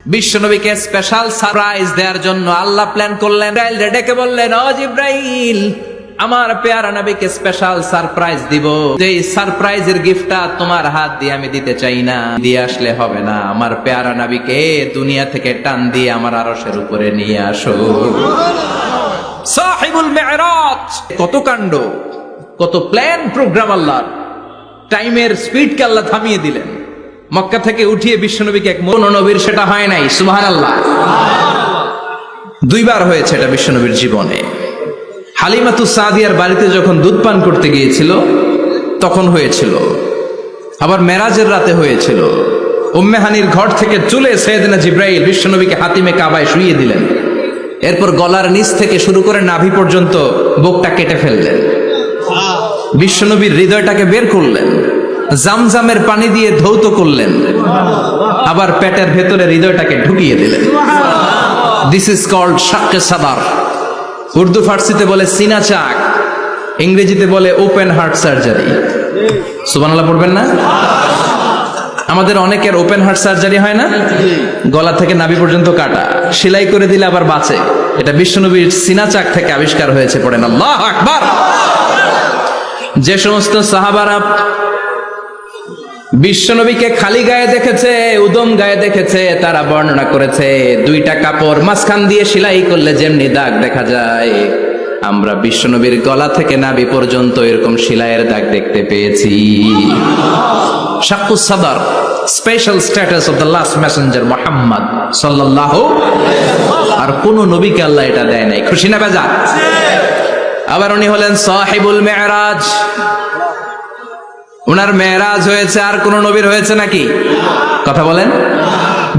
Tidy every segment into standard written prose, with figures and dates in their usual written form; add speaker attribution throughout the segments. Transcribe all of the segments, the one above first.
Speaker 1: বিশ্বনবীকে special surprise দেওয়ার জন্য আল্লাহ প্ল্যান করলেন। জিবরাইল ডেকে বললেন, ও জিবরাইল, আমার পেয়ারা নবীকে স্পেশাল সারপ্রাইজ দিব। এই সারপ্রাইজের গিফটটা তোমার হাত দিয়ে আমি দিতে চাই না, দিয়ে আসলে হবে না। আমার পেয়ারা নবীকে দুনিয়া থেকে টান দিয়ে আমার আরশের উপরে নিয়ে আসো। সাহিবুল মিরাজ, কত কাণ্ড, কত প্ল্যান প্রোগ্রাম আল্লাহর। টাইমের স্পিডকে আল্লাহ থামিয়ে দিলেন। মক্কা থেকে উঠিয়ে বিশ্বনবীকে এক মন নবীর সেটা হয় নাই। সুবহানাল্লাহ। দুইবার হয়েছে এটা বিশ্বনবীর জীবনে। হালিমাতু সাদিয়ার বাড়িতে যখন দুধ পান করতে গিয়েছিল তখন হয়েছিল, আবার মেরাজের রাতে হয়েছিল। উম্মে হানির ঘর থেকে চলে সাইয়েদনা জিবরাইল বিশ্বনবীকে হাতিমে কাবায় শুইয়ে দিলেন। এরপর গলার নিচ থেকে শুরু করে নাভি পর্যন্ত বুকটা কেটে ফেললেন। বিশ্বনবীর হৃদয়টাকে বের করলেন, জামজামের পানি দিয়ে ধৌত করলেন, আবার পেটের ভেতরে হৃদয়টাকে ঢুকিয়ে দিলেন। দিস ইজ কল্ড শাক্কে সাদার। উর্দু ফার্সিতে বলে সিনা চাক, ইংরেজিতে বলে ওপেন হার্ট সার্জারি। সুবহানাল্লাহ পড়বেন না? আমাদের অনেকের ওপেন হার্ট সার্জারি হয় না, গলা থেকে নাভি পর্যন্ত কাটা, সেলাই করে দিলে আবার বাঁচে। এটা বিশ্বনবীর সিনা চাক থেকে আবিষ্কার হয়েছে। পড়েন আল্লাহু আকবার। যে সমস্ত সাহাবারা বিশ্বনবীকে খালি গায়ে দেখেছে, উদম গায়ে দেখেছে, তারা বর্ণনা করেছে দুইটা কাপড় মাঝখান দিয়ে সেলাই করলে যেমনি দাগ দেখা যায়, আমরা বিশ্বনবীর গলা থেকে নাভি পর্যন্ত এরকম সেলাইয়ের দাগ দেখতে পেয়েছি। শাক্কুস সাদর, special status of the last Messenger Muhammad সাল্লাল্লাহু। আর কোন নবীকে আল্লাহ এটা দেয় নাই। খুশি না বেজার? আবার উনি হলেন সাহিবুল মিরাজ। উনার মেরাজ হয়েছে, আর কোন নবীর হয়েছে নাকি? কথা বলেন।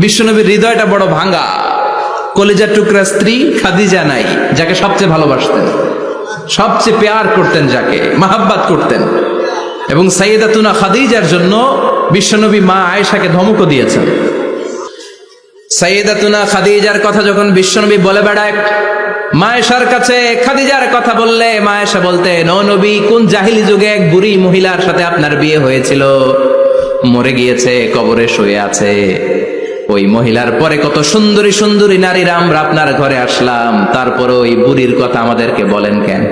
Speaker 1: বিশ্বনবীর হৃদয়টা বড় ভাঙা। কলিজার টুকরা স্ত্রী খাদিজা নাই, যাকে সবচেয়ে ভালোবাসতেন, সবচেয়ে প্যার করতেন, যাকে মাহাব্বাত করতেন। এবং সাইয়েদাতুনা খাদিজার জন্য বিশ্বনবী মা আয়েশাকে ধমকও দিয়েছেন। সাইয়েদাতুনা খাদিজার কথা যখন বিশ্বনবী বলে বেড়ায় মা আয়েশার কাছে, খাদিজার কথা বললে মা আয়েশা বলতেন, ও নবী, কোন জাহিলি যুগে এক বুড়ি মহিলার সাথে আপনার বিয়ে হয়েছিল, মরে গিয়েছে, কবরে শুয়ে আছে। ওই মহিলার পরে কত সুন্দরী সুন্দরী নারীরা আমরা আপনার ঘরে আসলাম, তারপরে ওই বুড়ির কথা আমাদেরকে বলেন কেন?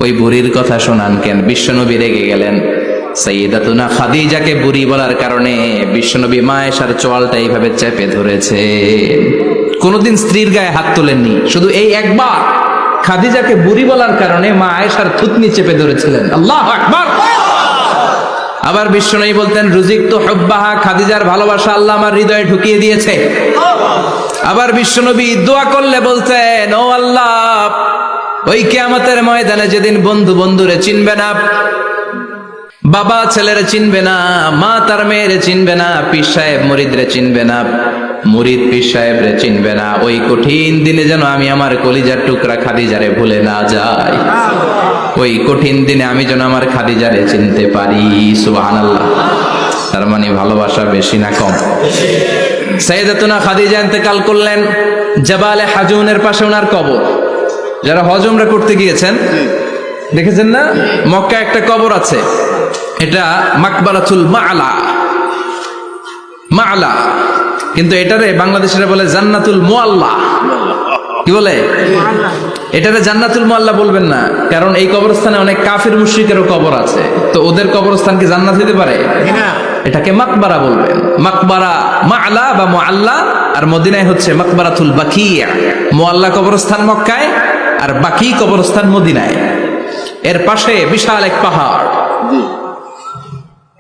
Speaker 1: ওই বুড়ির কথা শোনান কেন? বিশ্বনবী রেগে গেলেন। সাইয়েদাতুনা খাদিজাকে বুড়ি বলার কারণে বিশ্বনবী মা আয়েশার চোয়ালটা এইভাবে চেপে ধরেছে। কোনদিন স্ত্রীর গায়ে হাত তোলেননি, শুধু এই একবার খাদিজাকে বুড়ি বলার কারণে মা আয়েশার থুতনি চেপে ধরেছিলেন। আল্লাহু আকবার। আবার বিশ্বনবী বলতেন, রুজিকতু হুব্বাহা, খাদিজার ভালোবাসা আল্লাহ আমার হৃদয়ে ঢুকিয়ে দিয়েছে। আবার বিশ্বনবী দোয়া করলে বলতেন, ও আল্লাহ, ওই কিয়ামতের ময়দানে যেদিন বন্ধু বন্ধুরে চিনবে না, বাবা ছেলেরে চিনবে না, মা তার মেয়েরে চিনবে না, পীর সাহেব মুরিদরে চিনবে না, মুরিদ পীর সাহেবরে চিনবে না, ওই কঠিন দিনে যেন আমি আমার কলিজার টুকরা খাদিজারে ভুলে না যাই। ওই কঠিন দিনে আমি যেন আমার খাদিজারে চিনতে পারি। সুবহানাল্লাহ। তার মানে ভালোবাসা বেশি না কম? সাইয়েদাতুনা খাদিজা ইন্তেকাল করলেন। জাবালে হাজুনের পাশে ওনার কবর। যারা হজ উমরা করতে গিয়েছেন দেখেছেন না, মক্কা একটা কবর আছে, এটা মাকবারাতুল মা'লা। মা'লা, কিন্তু এটারে বাংলাদেশিরা বলে জান্নাতুল মুআল্লা। কি বলে? এটারে জান্নাতুল মুআল্লা বলবেন না, কারণ এই কবরস্থানে অনেক কাফির মুশরিকেরও কবর আছে, তো ওদের কবরস্থান কি জান্নাত হতে পারে? এটাকে মাকবারা বলবেন। মাকবারা মা'লা বা মুআল্লা, আর মদিনায় হচ্ছে মাকবারাতুল বাকিয়া। মুআল্লা কবরস্থান মক্কায়, আর বাকি কবরস্থান মদিনায়। এর পাশে বিশাল এক পাহাড়,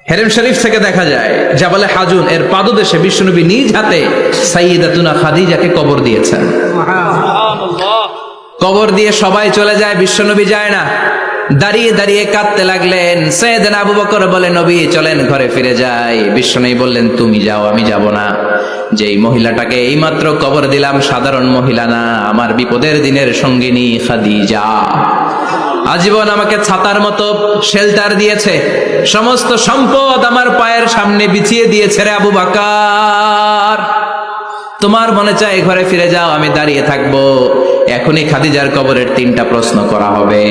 Speaker 1: হেরেম শরীফ থেকে দেখা যায় জাবালে হাজুন, এর পাদদেশে বিশ্বনবী নিজ হাতে সাইয়েদাতুনা খাদিজাকে কবর দিয়েছেন। কবর দিয়ে সবাই চলে যায়, বিশ্বনবী যায় না। দাঁড়িয়ে দাঁড়িয়ে কাঁদতে লাগলেন। সাইয়েদনা আবু বকর বলে, নবী চলেন ঘরে ফিরে যাই। বিশ্বনবী বললেন, তুমি যাও, আমি যাব না। যেই মহিলাটাকে এইমাত্র কবর দিলাম সাধারণ মহিলা না, আমার বিপদের দিনের সঙ্গিনী খাদিজা। আজীবন আমাকে ছাতার মতো শেল্টার দিয়েছে, সমস্ত সম্পদ আমার পায়ের সামনে বিছিয়ে দিয়েছে রে আবু বকর। তোমার মনে চায় ঘরে ফিরে যাও, আমি দাঁড়িয়ে থাকবো। এখনই খাদিজার কবরের 3টা প্রশ্ন করা হবে।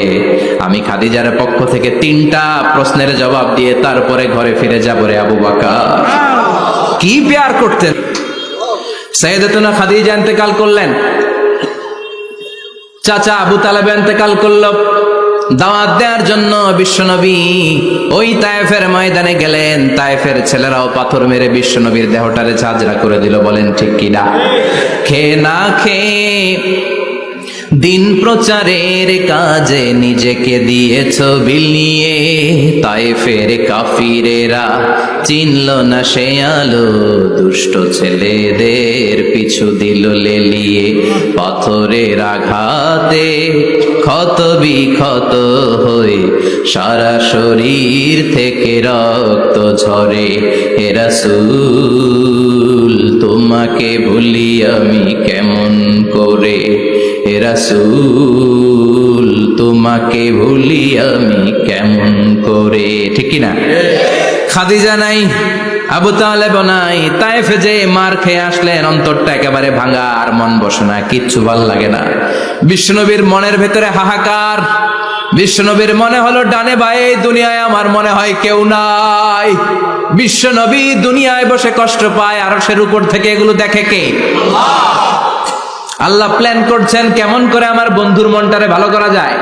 Speaker 1: আমি খাদিজার পক্ষ থেকে 3টা প্রশ্নের জবাব দিয়ে তারপরে ঘরে ফিরে যাবো রে আবু বকর। কি প্যার করতেন! সাইয়েদাতুনা খাদিজা ইন্তেকাল করলেন, চাচা আবু তালেব ইন্তেকাল করলো। দাওয়াত দেওয়ার জন্য বিশ্বনবী ওই তায়েফের ময়দানে গেলেন। তায়েফের ছেলেরাও পাথর মেরে বিশ্বনবীর দেহটারে ঝাঁঝরা করে দিল। বলেন ঠিক কিনা? খেয়ে না খেয়ে দিন প্রচারের কাজে নিজেকে দিয়েছ বিলিয়ে, তায়েফের কাফিরেরা চিনল না সে আলো, দুষ্ট ছেলেদের পিছু দিল লেলিয়ে। পাথরের আঘাতে ক্ষত বিক্ষত হয়ে সারা শরীর থেকে রক্ত ঝরে। হে রাসূল তোমাকে ভুলি আমি কেমন করে, হে রাসূল তোমাকে ভুলি আমি কেমন করে। ঠিক কিনা? খাদিজা নাই, আবু তালেব নাই, তায়েফে যে মার খেয়ে আসলেন, অন্তরটা একেবারে ভাঙা, আর মন বসে না, কিচ্ছু ভাল লাগে না। বিশ্বনবীর মনের ভেতরে হাহাকার। বিশ্বনবীর মনে হলো ডানে বায়ে দুনিয়ায় আমার মনে হয় কেউ নাই। বিশ্বনবী দুনিয়ায় বসে কষ্ট পায়, আরশের উপর থেকে এগুলো দেখে কে? আল্লাহ প্ল্যান করছেন কেমন করে আমার বন্ধুর মনটারে ভালো করা যায়।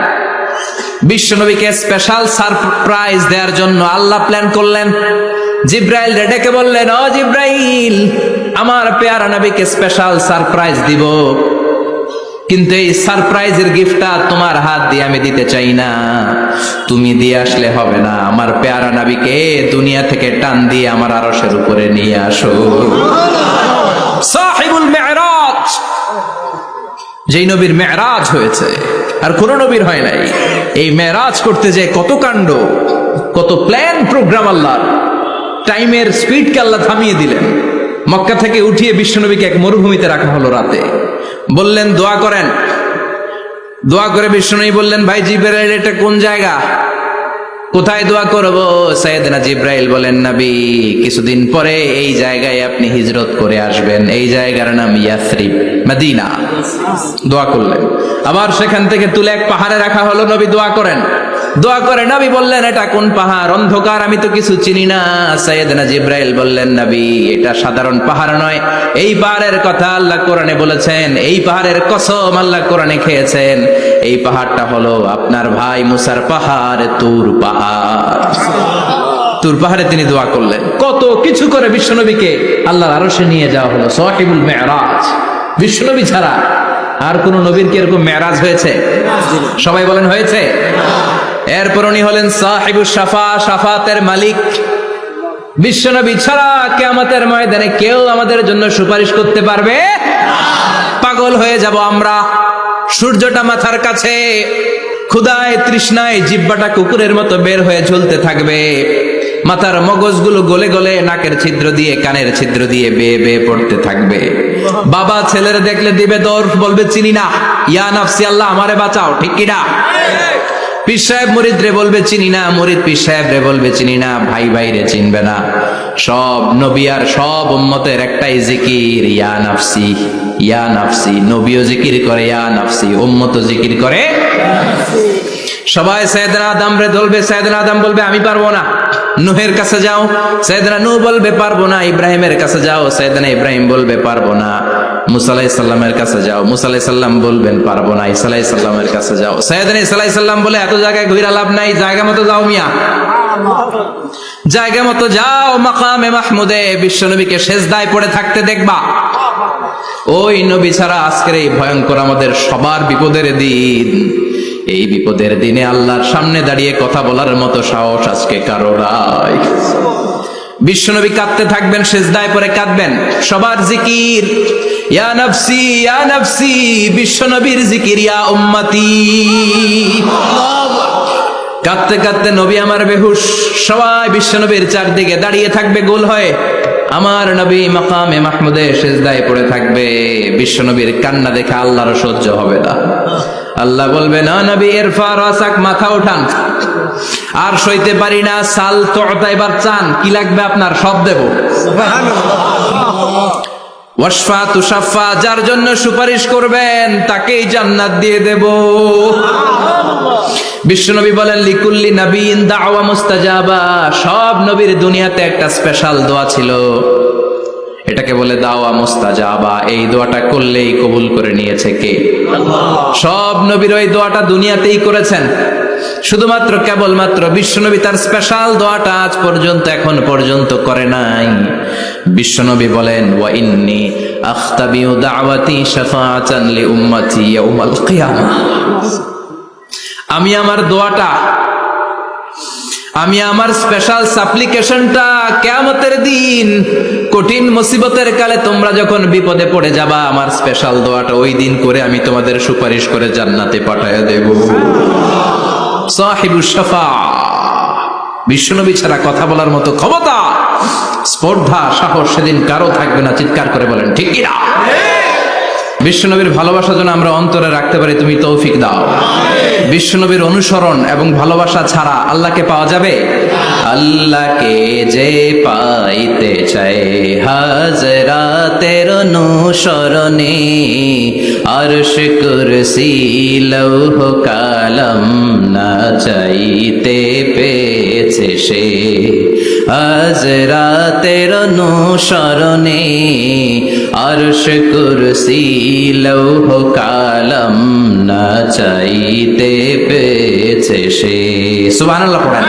Speaker 1: বিশ্বনবীকে স্পেশাল সারপ্রাইজ দেওয়ার জন্য আল্লাহ প্ল্যান করলেন। জিব্রাইল ডেকে বললেন, ও জিব্রাইল, আমার পেয়ারা নবীকে স্পেশাল সারপ্রাইজ দিব, কিন্তু এই সারপ্রাইজের গিফটটা তোমার হাত দিয়ে আমি দিতে চাই না, তুমি দিয়ে আসলে হবে না। আমার পেয়ারা নবীকে দুনিয়া থেকে টান দিয়ে আমার আরশের উপরে নিয়ে আসো। সাহিবুল মেরাজ, যেই নবীর মেরাজ হয়েছে আর কোন নবীর হয় নাই। এই মেরাজ করতে যে কত কাণ্ড, কত প্ল্যান প্রোগ্রাম। আল্লাহ টাইমের স্পিডকে আল্লাহ থামিয়ে দিলেন। মক্কা থেকে উঠিয়ে বিশ্বনবীকে এক মরুভূমিতে রাখা হলো রাতে। বললেন দোয়া করেন। দোয়া করে বিশ্বনবী বললেন, ভাই জিবরাইল, এটা কোন জায়গা, কোথায় দোয়া করব? সাইয়েদনা জিব্রাইল বলেন, নবী কিছুদিন পরে এই জায়গায় আপনি হিজরত করে আসবেন, এই জায়গার নাম ইয়াসরিব, মদিনা। দোয়া করলেন। আবার সেখান থেকে তুলে এক পাহাড়ে রাখা হলো, নবী দোয়া করেন। দোয়া করে নবী বললেন, এটা কোন পাহাড়? অন্ধকার, আমি তো কিছু চিনি না। সাইয়েদনা জিব্রাইল বললেন, নবী এটা সাধারণ পাহাড় নয়, এই পাহাড়ের কথা আল্লাহ কোরআনে বলেছেন, এই পাহাড়ের কসম আল্লাহ কোরআনে খেয়েছেন। এই পাহাড়টা হলো আপনার ভাই মুসার পাহাড়, তুর পাহাড়। তুর পাহাড়ে তিনি দোয়া করলেন। কত কিছু করে বিশ্বনবীকে আল্লাহর আরশে নিয়ে যাওয়া হলো। সাহিবুল মেরাজ। বিশ্বনবী ছাড়া আর কোন নবীর কি এরকম মেরাজ হয়েছে? সবাই বলেন হয়েছে। এরপর উনি হলেন সাহিবুস শাফা, শাফাতের মালিক। বিশ্বনবী ছাড়া কিয়ামতের ময়দানে কেউ আমাদের জন্য সুপারিশ করতে পারবে? পাগল হয়ে যাব আমরা। সূর্যটা মাথার কাছে, ক্ষুধায় তৃষ্ণায় জিহ্বাটা কুকুরের মতো বের হয়ে ঝুলতে থাকবে। মাথার মগজগুলো গলে গলে নাকের ছিদ্র দিয়ে, কানের ছিদ্র দিয়ে বেয়ে বেয়ে পড়তে থাকবে। বাবা ছেলের দেখলে দিবে দৌড়, বলবে চিনি না, ইয়া নাফসি, আল্লাহ আমারে বাঁচাও। ঠিক কিনা? পীর সাহেব মুরিদ রে বলবে চিনি না, মুরিদ পীর সাহেব রে বলবে চিনি না, ভাই ভাই রে চিনবে না। সব নবী আর সব উম্মতের একটাই জিকির, ইয়া নাফসি, ইয়া নাফসি। নবীও জিকির করে ইয়া নাফসি, উম্মতও জিকির করে। সবাই সাইয়েদনা আদম রে ধরবে, সাইয়েদনা আদম বলবে আমি পারবো না। নূহের কাছে যাও, সাইয়েদনা নূহ বলবে পারবো না। ইব্রাহিমের কাছে যাও, সাইয়েদনা ইব্রাহিম বলবে পারবো না। মুসা আলাইহিস সালামের কাছে যাও, মুসা আলাইহিস সালাম বলবেন পারবো না। ঈসা আলাইহিস সালামের কাছে যাও, সাইয়েদনা ঈসা আলাইহিস সালাম বলে এত জায়গায় ঘুরে লাভ নাই, জায়গা মতো যাও মিয়া, জায়গা মতো যাও। মাকামে মাহমুদে বিশ্বনবীকে সেজদায় পড়ে থাকতে দেখবা। ওই নবী ছাড়া আজকের এই ভয়ঙ্কর আমাদের সবার বিপদের দিন। এই বিপদের দিনে আল্লাহর সামনে দাঁড়িয়ে কথা বলার মতো সাহস আজকে কারো নাই। বিশ্বনবী কাঁদতে থাকবেন, সেজদায় পড়ে কাঁদবেন। সবার জিকির ইয়া নাফসি, ইয়া নাফসি। বিশ্বনবীর জিকির ইয়া উম্মতি। কাঁদতে কাঁদতে নবী আমার বেহুশ। সবাই বিশ্বনবীর চারদিকে দাঁড়িয়ে থাকবে গোল হয়ে। আমার নবী মাকামে মাহমুদে সেজদায় পড়ে থাকবে। বিশ্বনবীর কান্না দেখে আল্লাহর সহ্য হবে না। আল্লাহ বলবে, না নবী ইরফা রাসাক, মাথা উঠান, আর সইতে পারি না। সাল তুতা, এবার চান, কি লাগবে আপনার সব দেব। ওয়াশফা তুশাফা, যার জন্য সুপারিশ করবেন তাকেই জান্নাত দিয়ে দেব। বিশ্বনবী বলেন, লিকুল্লি নবিয়্যিন দাওয়া মুস্তাজাবা। সব নবীর দুনিয়াতে একটা স্পেশাল দোয়া ছিল। এটাকে বলে দাওয়া মুস্তাজাবা। এই দোয়াটা করলেই কবুল করে নিয়েছে কে? সব নবীর ওই দোয়াটা দুনিয়াতেই করেছেন, শুধুমাত্র কেবলমাত্র বিশ্বনবী তার স্পেশাল দোয়াটা আজ পর্যন্ত এখন পর্যন্ত করে নাই। বিশ্বনবী বলেন, ওয়া ইন্নী আখতাবিউ দাওয়াতি শাফাআতান লি উম্মতি ইয়াউমাল কিয়ামাহ। আমি আমার দোয়াটা, আমি আমার স্পেশাল সাপ্লিকেশনটা কিয়ামতের দিন কঠিন মুসিবতের কালে তোমরা যখন বিপদে পড়ে যাবা, আমার স্পেশাল দোয়াটা ওই দিন করে আমি তোমাদের সুপারিশ করে জান্নাতে পাঠায়া দেব। সাহিবুশ শাফাআহ, বিশ্বনবী ছাড়া কথা বলার মতো ক্ষমতা, স্পর্ধা, সাহস সেদিন কারো থাকবে না। চিৎকার করে বলেন ঠিক কি না? বিশ্বনবীর ভালোবাসা যেন আমরা অন্তরে রাখতে পারি, তুমি তৌফিক দাও। বিশ্বনবীর অনুসরণ এবং ভালোবাসা ছাড়া আল্লাহকে পাওয়া যাবে? আল্লাহকে যে পাইতে চায় হাজরাতের অনুসরণে, আরশ কুরসি লৌহ কালাম না চাইতে পেয়েছে সে। হাজরাতের অনুসরণে আরশ কুরসি লৌহ কালাম না চাইতে পেয়েছে সে। সুবহানাল্লাহ পড়েন।